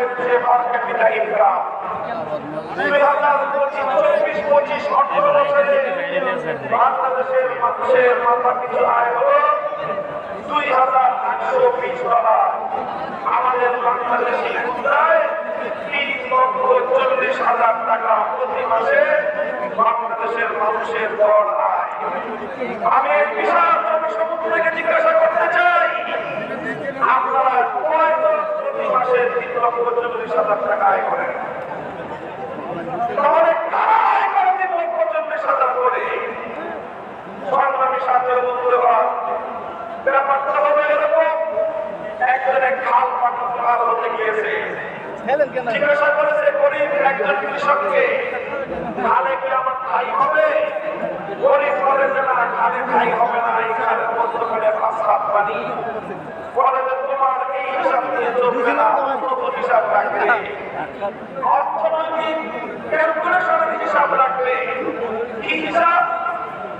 বেড়েছে পার capital income. 2024-25 অর্থ বছরে বাংলাদেশের মানুষের মাথাপিছু আয় হলো $2,820। আমাদের বাংলাদেশি মুদ্রায় 3,40,000 টাকা প্রতি মাসে বাংলাদেশের মানুষের গড় আয়। আমি এই বিশাল জনসমুদ্রকে জিজ্ঞাসা করতে চাই, আপনারা কয়জন প্রতি মাসে 3,40,000 টাকা আয় করেন? তাহলে কারা আয় করে 3,40,000 করে? সংগ্রামী সাথে বন্ধুগণ, ব্যাপারটা হবে এরকম, একজনে খাল পার হতে গিয়েছে, জিজ্ঞাসা করেছে গরিব একজন কৃষককে, খালে কি আমার ঠাই হবে? গরিব বলে যে না, খালে ঠাই হবে না, এই খালের মধ্যখানে 5 হাত পানি। বলে যে তোমার এই হিসাব নিয়ে চলবে না, নতুন হিসাব রাখবে, অর্থনৈতিক ক্যালকুলেশনের হিসাব রাখবে। কি হিসাব?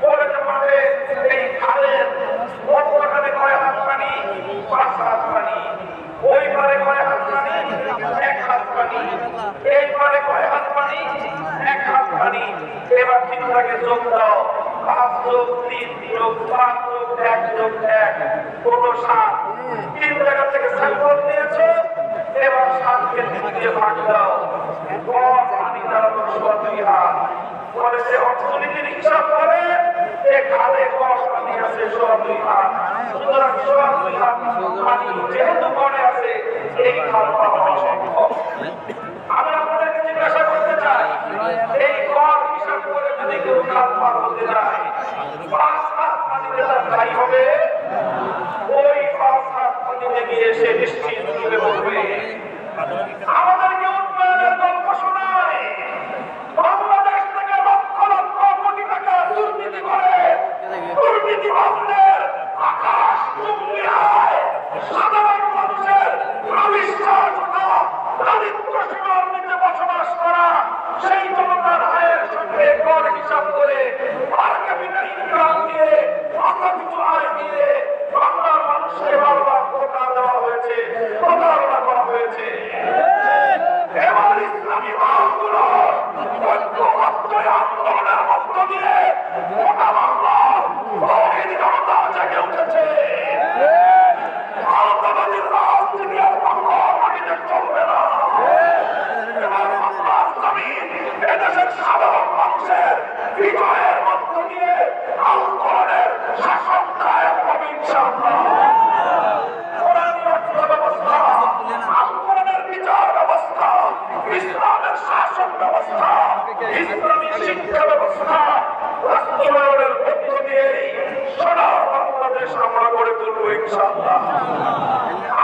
বলে যে মানে এই খালের মধ্যখানে কয় হাত পানি? 5 হাত পানি। ওই পারে কয় হাত পানি? 1 হাত পানি। এই পারে কয় হাত পানি? 1 হাত পানি। এবার তিনটাকে যোগ দাও, 5 যোগ 3 যোগ 5 যোগ 1 যোগ 1 কোনো 7। 3 জায়গা থেকে স্যাম্পল নিয়েছো, এবার 7কে 3 দিয়ে ভাগ দাও, গড় পানি দাঁড়ানো 2 হাত। বলে যে অর্থনীতির হিসাব করে যে খালে গড় পানি আছে 2 হাত, সুতরাং 2 হাত পানি যেহেতু গড়ে আছে, এই খাল পাওয়া সম্ভব। আমি আপনাদেরকে জিজ্ঞাসা করতে চাই, এই গড় হিসাব করে যদি কেউ খাল পার হতে যায়, 5 হাত পানিতে তার ঠাই হবে? ওই 5 হাত পানিতে গিয়ে সে নিশ্চিত ডুবে পড়বে। আমাদেরকে উন্নয়নের গল্প শোনায়, বাংলাদেশ থেকে লক্ষ লক্ষ কোটি টাকা দুর্নীতি করে দুর্নীতিবাজদের আকাশ চুম্বি আয়, সাধারণ মানুষের অবিশ্বাসতা, দারিদ্র সীমার নিচে বসবাস করা সেই জনতার আয়ের সঙ্গে গড় হিসাব করে পার ক্যাপিটা ইনকাম দিয়ে, মাথাপিছু আয় দিয়ে বাংলার মানুষকে বারবার ধোঁকা দেওয়া হয়েছে, প্রতারণা করা হয়েছে। এবার ইসলামী দলগুলো ঐক্যবদ্ধ আন্দোলনের মধ্য দিয়ে গোটা বাংলার তৌহিদি জনতা জেগে উঠেছে। আলতাবাদীর রাজনীতি আর বাংলার মাটিতে চলবে না। এবার বাংলার জমিন এদেশের সাধারণ মানুষের বিজয়ের মধ্য দিয়ে আন্দোলনের শাসন কায়েম হবে ইনশাআল্লাহ। কোরআনী অর্থ ব্যবস্থা, আন্দোলনের বিচার ব্যবস্থা, ইসলামের শাসন ব্যবস্থা, ইসলামী শিক্ষা ব্যবস্থা বাস্তবায়নের মধ্য দিয়েই সোনার বাংলাদেশ আমরা গড়ে তুলব ইনশাআল্লাহ।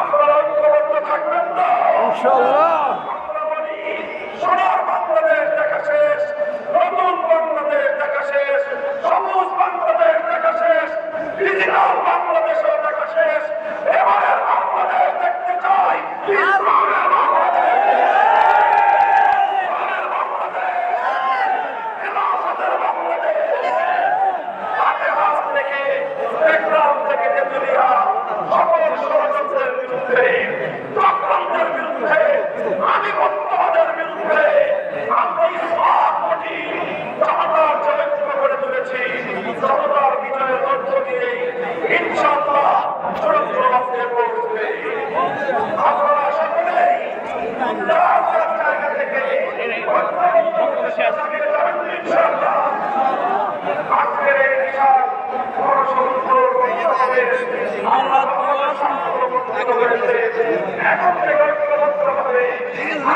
আপনারা ঐক্যবদ্ধ থাকবেন তো ইনশাআল্লাহ? আমরা বলি সোনার বাংলাদেশ দেখা শেষ, নতুন বাংলাদেশ দেখা শেষ, সবুজ বাংলাদেশ দেখা শেষ, ডিজিটাল বাংলাদেশও দেখা শেষ। এবারের বাংলাদেশ দেখতে চাই ইসলামের বাংলাদেশ, সকল ষড়যন্ত্রের বিরুদ্ধে, চক্রান্তের বিরুদ্ধে, আধিপত্যবাদের বিরুদ্ধে আমরা ইসলাম কঠি জনতার চরিত্র করে তুলেছি। জনতার বিজয়ের মধ্য দিয়ে ইনশাআল্লাহ চরিত্র লক্ষ্যে পৌঁছবে। আপনারা সকলেই জায়গা থেকে ইনশাআল্লাহ আজকের এই বিশাল বড় সমুদ্র এখন থেকে ঐক্যবদ্ধ হবে এবং